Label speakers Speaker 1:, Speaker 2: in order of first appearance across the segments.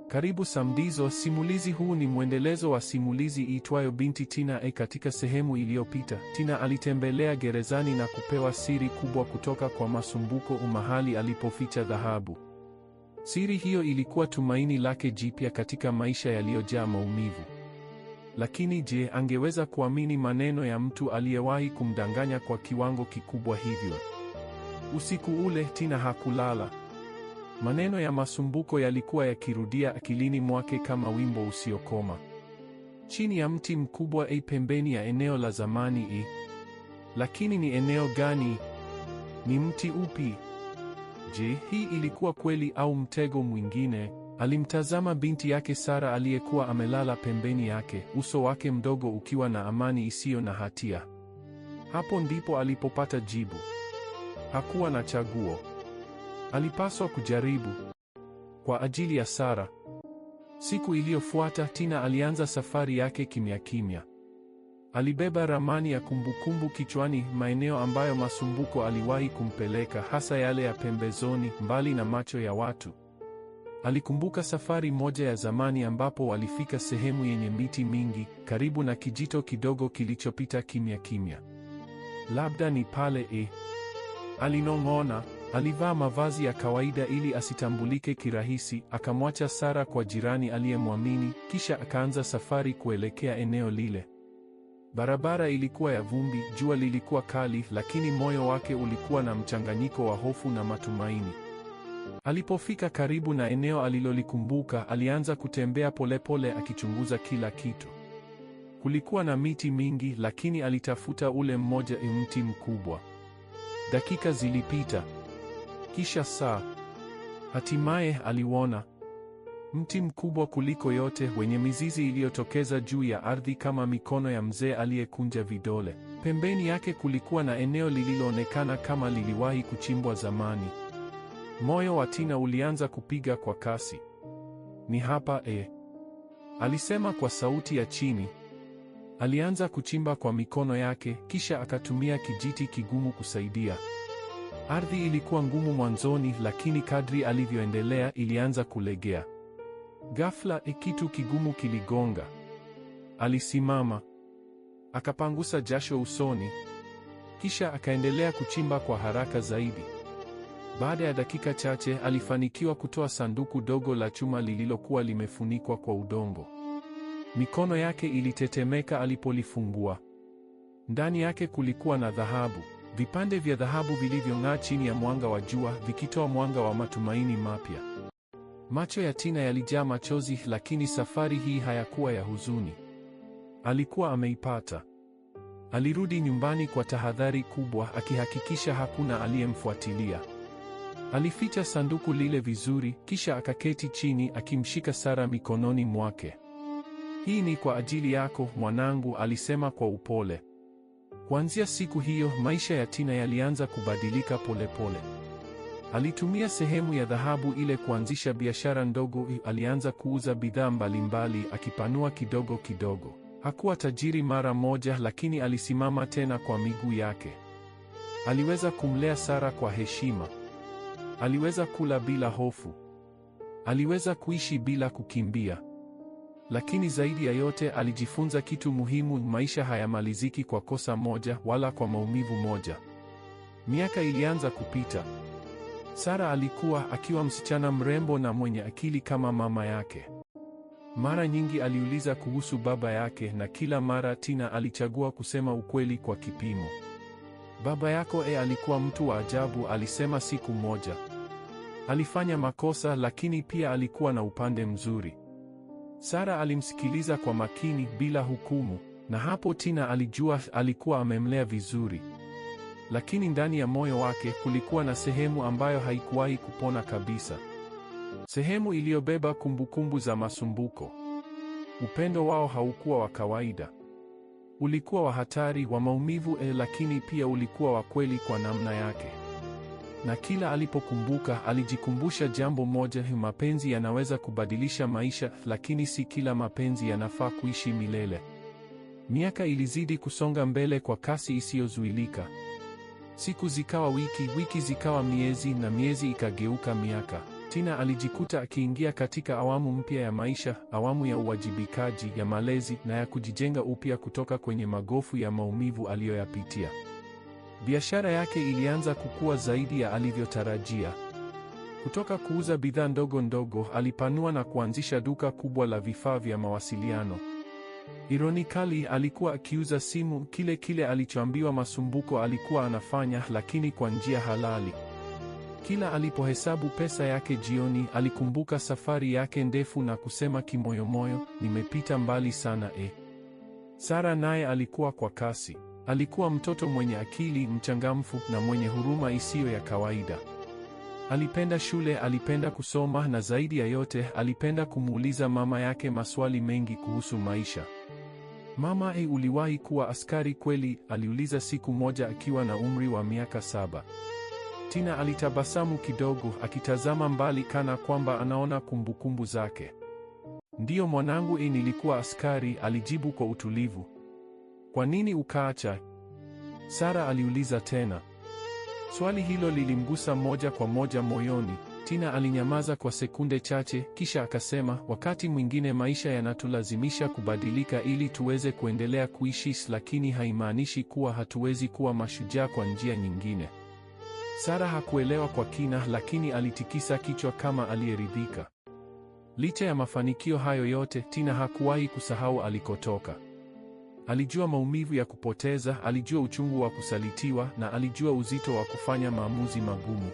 Speaker 1: Karibu Samdizo. Simulizi huu ni mwendelezo wa simulizi iitwayo Binti Tina. Katika sehemu iliyopita, Tina alitembelea gerezani na kupewa siri kubwa kutoka kwa Masumbuko, mahali alipoficha dhahabu. Siri hiyo ilikuwa tumaini lake jipya katika maisha yaliyojaa maumivu. Lakini je, angeweza kuamini maneno ya mtu aliyewahi kumdanganya kwa kiwango kikubwa hivyo? Usiku ule Tina hakulala. Maneno ya Masumbuko yalikuwa yakirudia akilini mwake kama wimbo usiokoma. Chini ya mti mkubwa pembeni ya eneo la zamani. Lakini ni eneo gani? Ni mti upi? Je, hii ilikuwa kweli au mtego mwingine? Alimtazama binti yake Sara aliyekuwa amelala pembeni yake, uso wake mdogo ukiwa na amani isiyo na hatia. Hapo ndipo alipopata jibu. Hakuwa na chaguo. Alipaswa kujaribu. Kwa ajili ya Sara. Siku iliyofuata Tina alianza safari yake kimya kimya. Alibeba ramani ya kumbukumbu kichwani, maeneo ambayo Masumbuko aliwahi kumpeleka, hasa yale ya pembezoni, mbali na macho ya watu. Alikumbuka safari moja ya zamani ambapo walifika sehemu yenye miti mingi, karibu na kijito kidogo kilichopita kimya kimya. Labda ni pale. Alinong'ona. Alivaa mavazi ya kawaida ili asitambulike kirahisi, akamwacha Sara kwa jirani aliyemwamini, kisha akaanza safari kuelekea eneo lile. Barabara ilikuwa ya vumbi, jua lilikuwa kali, lakini moyo wake ulikuwa na mchanganyiko wa hofu na matumaini. Alipofika karibu na eneo alilolikumbuka, alianza kutembea polepole akichunguza kila kitu. Kulikuwa na miti mingi, lakini alitafuta ule mmoja, mti mkubwa. Dakika zilipita. Kisha saa. Hatimaye aliuona. Mti mkubwa kuliko yote, wenye mizizi iliyotokeza juu ya ardhi kama mikono ya mzee aliyekunja vidole. Pembeni yake kulikuwa na eneo lililoonekana kama liliwahi kuchimbwa zamani. Moyo wa Tina ulianza kupiga kwa kasi. Ni hapa alisema kwa sauti ya chini. Alianza kuchimba kwa mikono yake, kisha akatumia kijiti kigumu kusaidia. Ardhi ilikuwa ngumu mwanzoni, lakini kadri alivyoendelea ilianza kulegea. Ghafla kitu kigumu kiligonga. Alisimama. Akapangusa jasho usoni. Kisha akaendelea kuchimba kwa haraka zaidi. Baada ya dakika chache alifanikiwa kutoa sanduku dogo la chuma lililokuwa limefunikwa kwa udongo. Mikono yake ilitetemeka alipolifungua. Ndani yake kulikuwa na dhahabu. Vipande vya dhahabu vilivyong'aa chini ya mwanga wa jua, vikitoa mwanga wa matumaini mapya. Macho ya Tina yalijaa machozi, lakini safari hii hayakuwa ya huzuni. Alikuwa ameipata. Alirudi nyumbani kwa tahadhari kubwa, akihakikisha hakuna aliyemfuatilia. Alificha sanduku lile vizuri, kisha akaketi chini akimshika Sara mikononi mwake. Hii ni kwa ajili yako, mwanangu, alisema kwa upole. Kuanzia siku hiyo, maisha ya Tina yalianza kubadilika polepole. Alitumia sehemu ya dhahabu ile kuanzisha biashara ndogo. Alianza kuuza bidhaa mbalimbali, akipanua kidogo kidogo. Hakuwa tajiri mara moja, lakini alisimama tena kwa miguu yake. Aliweza kumlea Sara kwa heshima. Aliweza kula bila hofu. Aliweza kuishi bila kukimbia. Lakini zaidi ya yote alijifunza kitu muhimu: maisha hayamaliziki kwa kosa moja wala kwa maumivu moja. Miaka ilianza kupita. Sara alikuwa akiwa msichana mrembo na mwenye akili kama mama yake. Mara nyingi aliuliza kuhusu baba yake, na kila mara Tina alichagua kusema ukweli kwa kipimo. Baba yako alikuwa mtu wa ajabu, alisema siku moja. Alifanya makosa, lakini pia alikuwa na upande mzuri. Sara alimsikiliza kwa makini bila hukumu, na hapo Tina alijua alikuwa amemlea vizuri. Lakini ndani ya moyo wake kulikuwa na sehemu ambayo haikuwahi kupona kabisa. Sehemu iliyobeba kumbukumbu za Masumbuko. Upendo wao haukuwa wa kawaida. Ulikuwa wa hatari, wa maumivu, lakini pia ulikuwa wa kweli kwa namna yake. Na kila alipokumbuka alijikumbusha jambo moja: mapenzi yanaweza kubadilisha maisha, lakini si kila mapenzi yanafaa kuishi milele. Miaka ilizidi kusonga mbele kwa kasi isiyozuilika. Siku zikawa wiki, wiki zikawa miezi, na miezi ikageuka miaka. Tina alijikuta akiingia katika awamu mpya ya maisha, awamu ya uwajibikaji, ya malezi na ya kujijenga upya kutoka kwenye magofu ya maumivu aliyoyapitia. Biashara yake ilianza kukua zaidi ya alivyotarajia. Kutoka kuuza bidhaa ndogo ndogo, alipanua na kuanzisha duka kubwa la vifaa vya mawasiliano. Ironically, alikuwa akiuza simu, kile alichoambiwa Masumbuko alikuwa anafanya, lakini kwa njia halali. Kila alipohesabu pesa yake jioni, alikumbuka safari yake ndefu na kusema kimoyomoyo, nimepita mbali sana. Sara naye alikuwa kwa kasi. Alikuwa mtoto mwenye akili, mchangamfu na mwenye huruma isiyo ya kawaida. Alipenda shule, alipenda kusoma na zaidi ya yote, alipenda kumuuliza mama yake maswali mengi kuhusu maisha. Mama, uliwahi kuwa askari kweli? Aliuliza siku moja akiwa na umri wa miaka 7. Tina alitabasamu kidogo, akitazama mbali kana kwamba anaona kumbukumbu zake. Ndiyo mwanangu, nilikuwa askari, alijibu kwa utulivu. Kwa nini ukaacha? Sara aliuliza tena. Swali hilo lilimgusa moja kwa moja moyoni. Tina alinyamaza kwa sekunde chache, kisha akasema, wakati mwingine maisha yanatulazimisha kubadilika ili tuweze kuendelea kuishi, lakini haimaanishi kuwa hatuwezi kuwa mashujaa kwa njia nyingine. Sara hakuelewa kwa kina, lakini alitikisa kichwa kama aliyeridhika. Licha ya mafanikio hayo yote, Tina hakuwahi kusahau alikotoka. Alijua maumivu ya kupoteza, alijua uchungu wa kusalitiwa, na alijua uzito wa kufanya maamuzi magumu.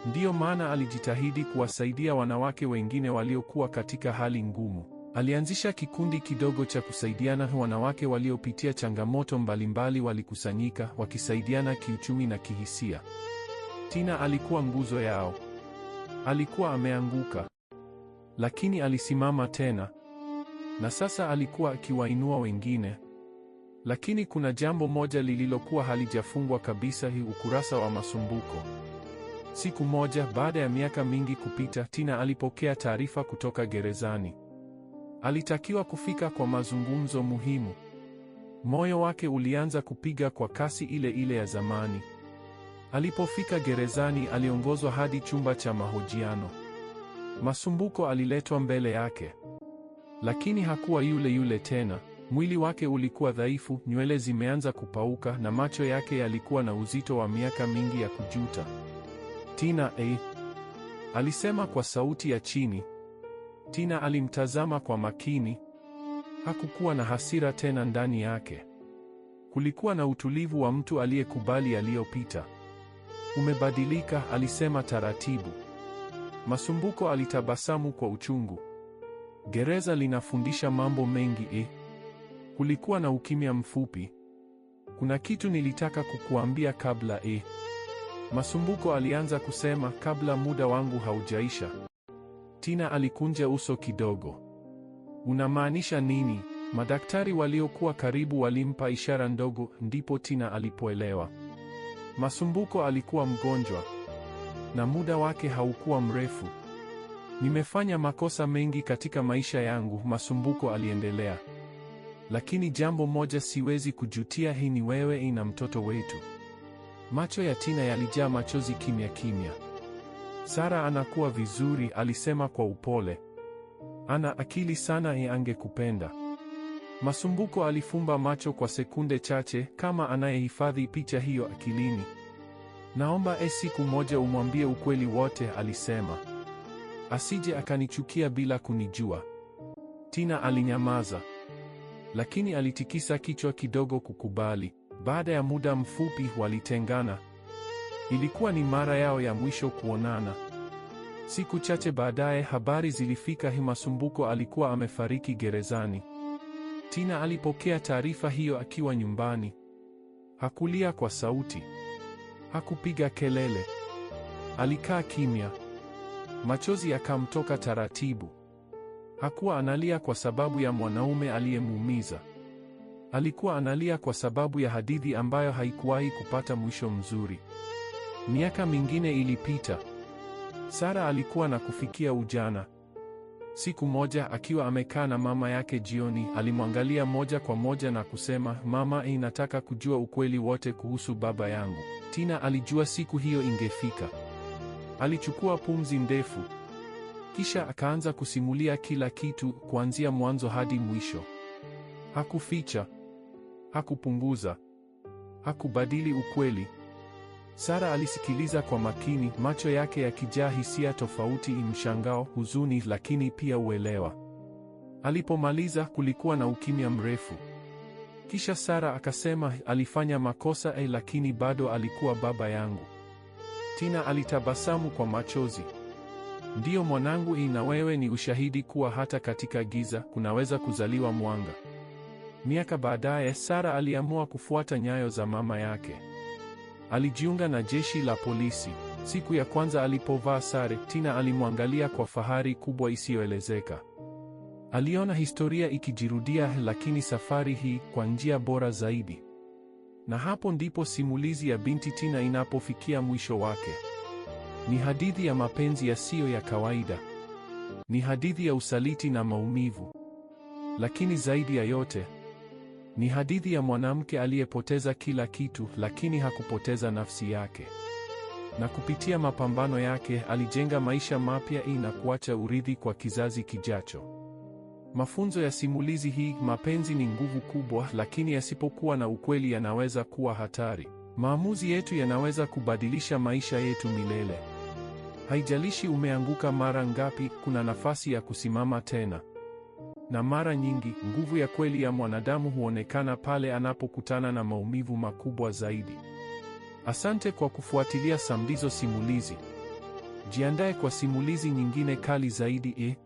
Speaker 1: Ndiyo maana alijitahidi kuwasaidia wanawake wengine waliokuwa katika hali ngumu. Alianzisha kikundi kidogo cha kusaidiana. Wanawake waliopitia changamoto mbalimbali walikusanyika, wakisaidiana kiuchumi na kihisia. Tina alikuwa nguzo yao. Alikuwa ameanguka, lakini alisimama tena. Na sasa alikuwa akiwainua wengine. Lakini kuna jambo moja lililokuwa halijafungwa kabisa, hii ukurasa wa Masumbuko. Siku moja, baada ya miaka mingi kupita, Tina alipokea taarifa kutoka gerezani. Alitakiwa kufika kwa mazungumzo muhimu. Moyo wake ulianza kupiga kwa kasi ile ile ya zamani. Alipofika gerezani, aliongozwa hadi chumba cha mahojiano. Masumbuko aliletwa mbele yake. Lakini hakuwa yule yule tena. Mwili wake ulikuwa dhaifu, nywele zimeanza kupauka na macho yake yalikuwa na uzito wa miaka mingi ya kujuta. Tina, alisema kwa sauti ya chini. Tina alimtazama kwa makini. Hakukuwa na hasira tena ndani yake. Kulikuwa na utulivu wa mtu aliyekubali aliyopita. Umebadilika, alisema taratibu. Masumbuko alitabasamu kwa uchungu. Gereza linafundisha mambo mengi. Kulikuwa na ukimya mfupi. Kuna kitu nilitaka kukuambia kabla. Masumbuko alianza kusema, kabla muda wangu haujaisha. Tina alikunja uso kidogo. Unamaanisha nini? Madaktari waliokuwa karibu walimpa ishara ndogo, ndipo Tina alipoelewa. Masumbuko alikuwa mgonjwa na muda wake haukuwa mrefu. Nimefanya makosa mengi katika maisha yangu, Masumbuko aliendelea. Lakini jambo moja siwezi kujutia, hii ni wewe na mtoto wetu. Macho ya Tina yalijaa machozi kimya kimya. Sara anakuwa vizuri, alisema kwa upole. Ana akili sana, angekupenda. Masumbuko alifumba macho kwa sekunde chache, kama anayehifadhi picha hiyo akilini. Naomba siku moja umwambie ukweli wote, alisema. Asije akanichukia bila kunijua. Tina alinyamaza. Lakini alitikisa kichwa kidogo kukubali. Baada ya muda mfupi walitengana. Ilikuwa ni mara yao ya mwisho kuonana. Siku chache baadaye habari zilifika, Masumbuko alikuwa amefariki gerezani. Tina alipokea taarifa hiyo akiwa nyumbani. Hakulia kwa sauti. Hakupiga kelele. Alikaa kimya. Machozi yakamtoka taratibu. Hakuwa analia kwa sababu ya mwanaume aliyemuumiza. Alikuwa analia kwa sababu ya hadithi ambayo haikuwahi kupata mwisho mzuri. Miaka mingine ilipita. Sara alikuwa na kufikia ujana. Siku moja akiwa amekaa na mama yake jioni, alimwangalia moja kwa moja na kusema, "Mama, nataka kujua ukweli wote kuhusu baba yangu." Tina alijua siku hiyo ingefika. Alichukua pumzi ndefu. Kisha akaanza kusimulia kila kitu, kuanzia mwanzo hadi mwisho. Hakuficha, hakupunguza, hakubadili ukweli. Sara alisikiliza kwa makini, macho yake yakijaa hisia tofauti, mshangao, huzuni, lakini pia uelewa. Alipomaliza kulikuwa na ukimya mrefu. Kisha Sara akasema, alifanya makosa lakini bado alikuwa baba yangu. Tina alitabasamu kwa machozi. Ndiyo mwanangu, na wewe ni ushahidi kuwa hata katika giza kunaweza kuzaliwa mwanga. Miaka baadaye, Sara aliamua kufuata nyayo za mama yake. Alijiunga na jeshi la polisi. Siku ya kwanza alipovaa sare, Tina alimwangalia kwa fahari kubwa isiyoelezeka. Aliona historia ikijirudia, lakini safari hii kwa njia bora zaidi. Na hapo ndipo simulizi ya Binti Tina inapofikia mwisho wake. Ni hadithi ya mapenzi yasiyo ya kawaida. Ni hadithi ya usaliti na maumivu. Lakini zaidi ya yote, ni hadithi ya mwanamke aliyepoteza kila kitu, lakini hakupoteza nafsi yake. Na kupitia mapambano yake, alijenga maisha mapya na kuacha urithi kwa kizazi kijacho. Mafunzo ya simulizi hii: mapenzi ni nguvu kubwa, lakini yasipokuwa na ukweli yanaweza kuwa hatari. Maamuzi yetu yanaweza kubadilisha maisha yetu milele. Haijalishi umeanguka mara ngapi, kuna nafasi ya kusimama tena. Na mara nyingi, nguvu ya kweli ya mwanadamu huonekana pale anapokutana na maumivu makubwa zaidi. Asante kwa kufuatilia Samdizo Simulizi. Jiandae kwa simulizi nyingine kali zaidi.